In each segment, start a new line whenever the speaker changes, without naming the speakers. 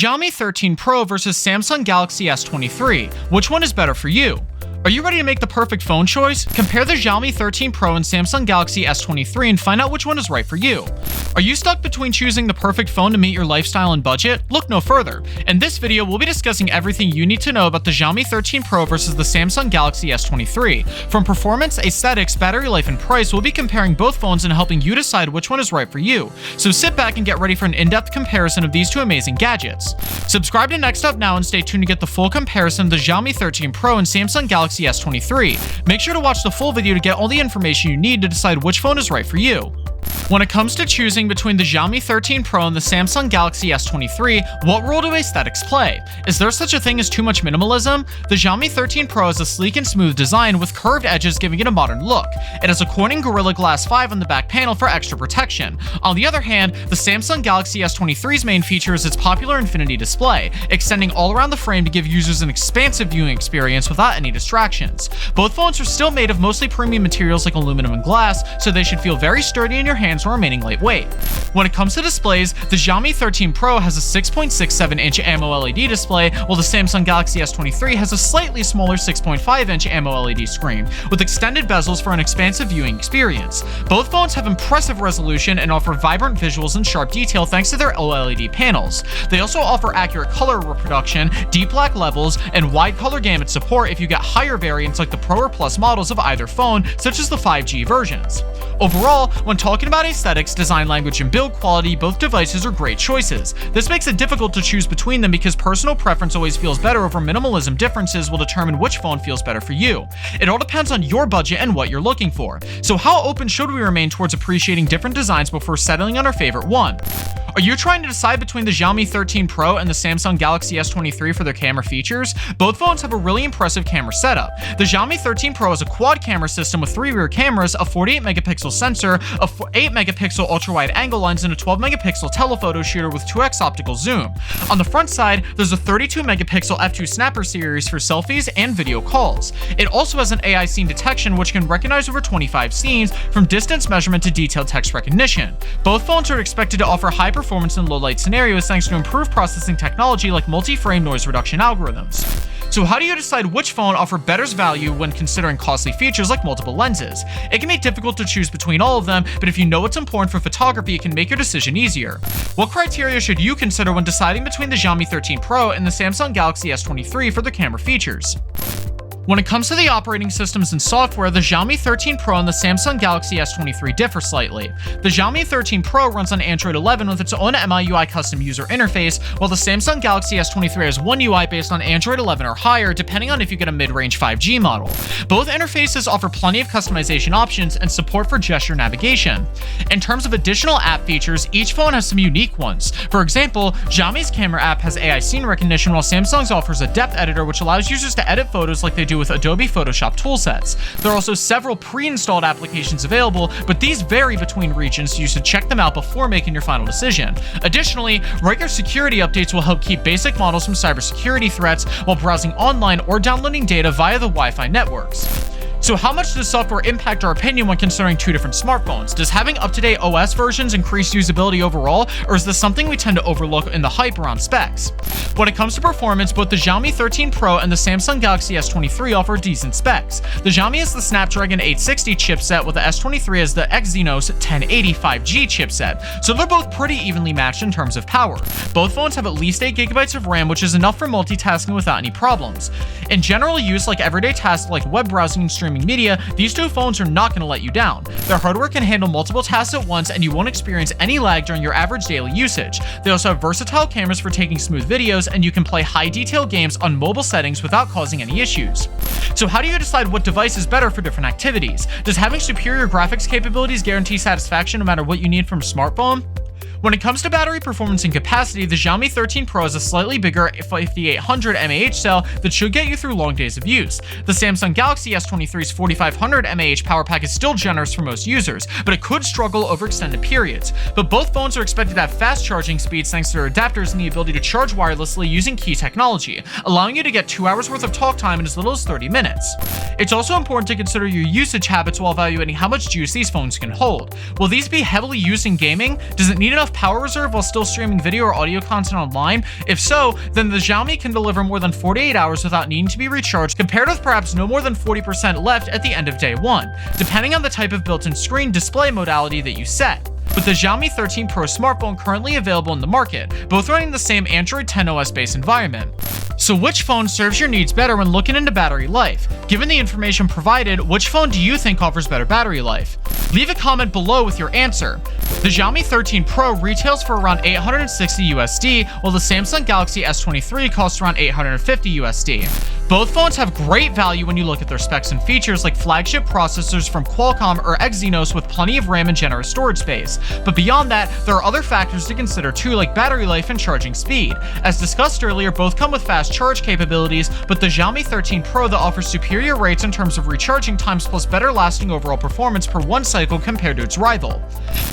Xiaomi 13 Pro versus Samsung Galaxy S23. Which one is better for you? Are you ready to make the perfect phone choice? Compare the Xiaomi 13 Pro and Samsung Galaxy S23 and find out which one is right for you. Are you stuck between choosing the perfect phone to meet your lifestyle and budget? Look no further. In this video, we'll be discussing everything you need to know about the Xiaomi 13 Pro versus the Samsung Galaxy S23. From performance, aesthetics, battery life, and price, we'll be comparing both phones and helping you decide which one is right for you. So sit back and get ready for an in-depth comparison of these two amazing gadgets. Subscribe to Next Up now and stay tuned to get the full comparison of the Xiaomi 13 Pro and Samsung Galaxy S23. Make sure to watch the full video to get all the information you need to decide which phone is right for you. When it comes to choosing between the Xiaomi 13 Pro and the Samsung Galaxy S23, what role do aesthetics play? Is there such a thing as too much minimalism? The Xiaomi 13 Pro has a sleek and smooth design with curved edges giving it a modern look. It has a Corning Gorilla Glass 5 on the back panel for extra protection. On the other hand, the Samsung Galaxy S23's main feature is its popular infinity display, extending all around the frame to give users an expansive viewing experience without any distractions. Both phones are still made of mostly premium materials like aluminum and glass, so they should feel very sturdy in your hands while remaining lightweight. When it comes to displays, the Xiaomi 13 Pro has a 6.67-inch AMOLED display, while the Samsung Galaxy S23 has a slightly smaller 6.5-inch AMOLED screen, with extended bezels for an expansive viewing experience. Both phones have impressive resolution and offer vibrant visuals and sharp detail thanks to their OLED panels. They also offer accurate color reproduction, deep black levels, and wide color gamut support if you get higher variants like the Pro or Plus models of either phone, such as the 5G versions. Overall, when talking about aesthetics, design language, and build quality, both devices are great choices. This makes it difficult to choose between them because personal preference always feels better over minimalism. Differences will determine which phone feels better for you. It all depends on your budget and what you're looking for. So how open should we remain towards appreciating different designs before settling on our favorite one? Are you trying to decide between the Xiaomi 13 Pro and the Samsung Galaxy S23 for their camera features? Both phones have a really impressive camera setup. The Xiaomi 13 Pro has a quad camera system with 3 rear cameras, a 48-megapixel sensor, a 8-megapixel ultra-wide angle lens, and a 12-megapixel telephoto shooter with 2x optical zoom. On the front side, there's a 32-megapixel f2 snapper series for selfies and video calls. It also has an AI scene detection which can recognize over 25 scenes from distance measurement to detailed text recognition. Both phones are expected to offer high performance in low-light scenarios thanks to improved processing technology like multi-frame noise reduction algorithms. So how do you decide which phone offers better value when considering costly features like multiple lenses? It can be difficult to choose between all of them, but if you know what's important for photography, it can make your decision easier. What criteria should you consider when deciding between the Xiaomi 13 Pro and the Samsung Galaxy S23 for their camera features? When it comes to the operating systems and software, the Xiaomi 13 Pro and the Samsung Galaxy S23 differ slightly. The Xiaomi 13 Pro runs on Android 11 with its own MIUI custom user interface, while the Samsung Galaxy S23 has One UI based on Android 11 or higher, depending on if you get a mid-range 5G model. Both interfaces offer plenty of customization options and support for gesture navigation. In terms of additional app features, each phone has some unique ones. For example, Xiaomi's camera app has AI scene recognition, while Samsung's offers a depth editor which allows users to edit photos like they do with Adobe Photoshop toolsets. There are also several pre-installed applications available, but these vary between regions, so you should check them out before making your final decision. Additionally, regular security updates will help keep basic models from cybersecurity threats while browsing online or downloading data via the Wi-Fi networks. So how much does software impact our opinion when considering two different smartphones? Does having up-to-date OS versions increase usability overall, or is this something we tend to overlook in the hype around specs? When it comes to performance, both the Xiaomi 13 Pro and the Samsung Galaxy S23 offer decent specs. The Xiaomi has the Snapdragon 860 chipset, while the S23 has the Exynos 1080 5G chipset, so they're both pretty evenly matched in terms of power. Both phones have at least 8GB of RAM, which is enough for multitasking without any problems. In general use, like everyday tasks like web browsing and streaming media, these two phones are not going to let you down. Their hardware can handle multiple tasks at once, and you won't experience any lag during your average daily usage. They also have versatile cameras for taking smooth videos, and you can play high-detail games on mobile settings without causing any issues. So how do you decide what device is better for different activities? Does having superior graphics capabilities guarantee satisfaction no matter what you need from a smartphone? When it comes to battery performance and capacity, the Xiaomi 13 Pro has a slightly bigger 5800 mAh cell that should get you through long days of use. The Samsung Galaxy S23's 4500 mAh power pack is still generous for most users, but it could struggle over extended periods. But both phones are expected to have fast charging speeds thanks to their adapters and the ability to charge wirelessly using key technology, allowing you to get 2 hours worth of talk time in as little as 30 minutes. It's also important to consider your usage habits while evaluating how much juice these phones can hold. Will these be heavily used in gaming? Does it need enough enough power reserve while still streaming video or audio content online? If so, then the Xiaomi can deliver more than 48 hours without needing to be recharged, compared with perhaps no more than 40% left at the end of day one, depending on the type of built-in screen display modality that you set. With the Xiaomi 13 Pro smartphone currently available in the market, both running the same Android 10 OS based environment. So which phone serves your needs better when looking into battery life? Given the information provided, which phone do you think offers better battery life? Leave a comment below with your answer. The Xiaomi 13 Pro retails for around $860 USD, while the Samsung Galaxy S23 costs around $850 USD. Both phones have great value when you look at their specs and features, like flagship processors from Qualcomm or Exynos with plenty of RAM and generous storage space. But beyond that, there are other factors to consider too, like battery life and charging speed. As discussed earlier, both come with fast charge capabilities, but the Xiaomi 13 Pro that offers superior rates in terms of recharging times plus better lasting overall performance per one cycle compared to its rival.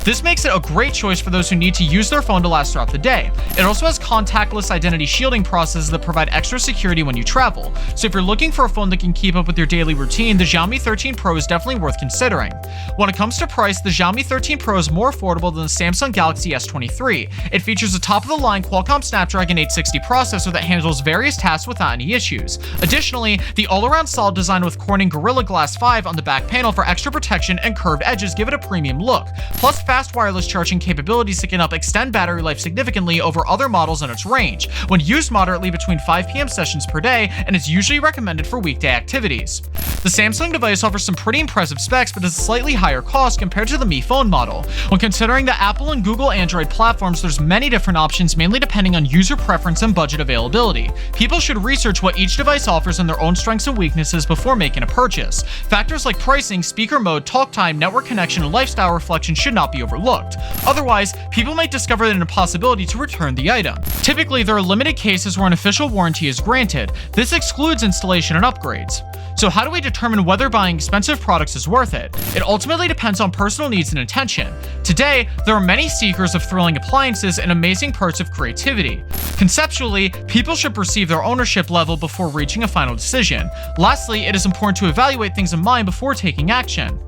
This makes it a great choice for those who need to use their phone to last throughout the day. It also has contactless identity shielding processes that provide extra security when you travel. So if you're looking for a phone that can keep up with your daily routine, the Xiaomi 13 Pro is definitely worth considering. When it comes to price, the Xiaomi 13 Pro is more affordable than the Samsung Galaxy S23. It features a top-of-the-line Qualcomm Snapdragon 860 processor that handles various tasks without any issues. Additionally, the all-around solid design with Corning Gorilla Glass 5 on the back panel for extra protection and curved edges give it a premium look, plus fast wireless charging capabilities that can extend battery life significantly over other models in its range, when used moderately between 5 PM sessions per day, and is usually recommended for weekday activities. The Samsung device offers some pretty impressive specs, but is a slightly higher cost compared to the Mi phone model. When considering the Apple and Google Android platforms, there's many different options, mainly depending on user preference and budget availability. People should research what each device offers and their own strengths and weaknesses before making a purchase. Factors like pricing, speaker mode, talk time, network connection, and lifestyle reflection should not be overlooked. Otherwise, people might discover an impossibility to return the item. Typically, there are limited cases where an official warranty is granted. This excludes installation and upgrades. So how do we determine whether buying expensive products is worth it? It ultimately depends on personal needs and intention. Today, there are many seekers of thrilling appliances and amazing perks of creativity. Conceptually, people should perceive their ownership level before reaching a final decision. Lastly, it is important to evaluate things in mind before taking action.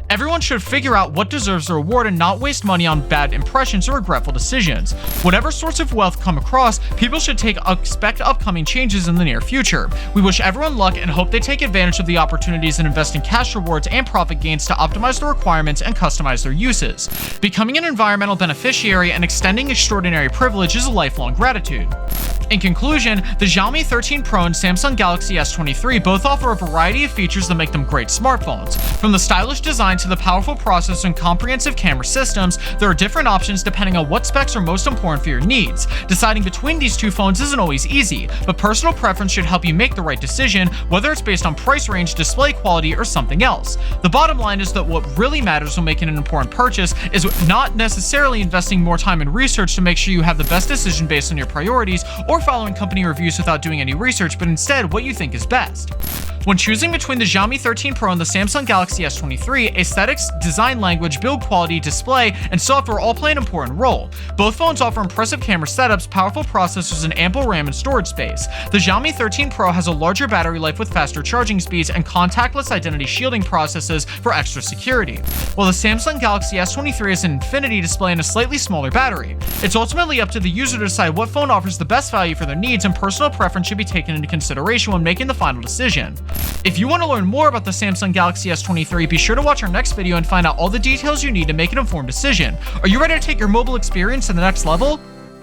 Everyone should figure out what deserves a reward and not waste money on bad impressions or regretful decisions. Whatever sorts of wealth come across, people should expect upcoming changes in the near future. We wish everyone luck and hope they take advantage of the opportunities and invest in cash rewards and profit gains to optimize the requirements and customize their uses. Becoming an environmental beneficiary and extending extraordinary privilege is a lifelong gratitude. In conclusion, the Xiaomi 13 Pro and Samsung Galaxy S23 both offer a variety of features that make them great smartphones. From the stylish design to the powerful processor and comprehensive camera systems, there are different options depending on what specs are most important for your needs. Deciding between these two phones isn't always easy, but personal preference should help you make the right decision, whether it's based on price range, display quality, or something else. The bottom line is that what really matters when making an important purchase is not necessarily investing more time in research to make sure you have the best decision based on your priorities, or following company reviews without doing any research, but instead what you think is best. When choosing between the Xiaomi 13 Pro and the Samsung Galaxy S23, aesthetics, design language, build quality, display, and software all play an important role. Both phones offer impressive camera setups, powerful processors, and ample RAM and storage space. The Xiaomi 13 Pro has a larger battery life with faster charging speeds and contactless identity shielding processes for extra security, while the Samsung Galaxy S23 has an infinity display and a slightly smaller battery. It's ultimately up to the user to decide what phone offers the best value for their needs, and personal preference should be taken into consideration when making the final decision. If you want to learn more about the Samsung Galaxy S23, be sure to watch our next video and find out all the details you need to make an informed decision. Are you ready to take your mobile experience to the next level?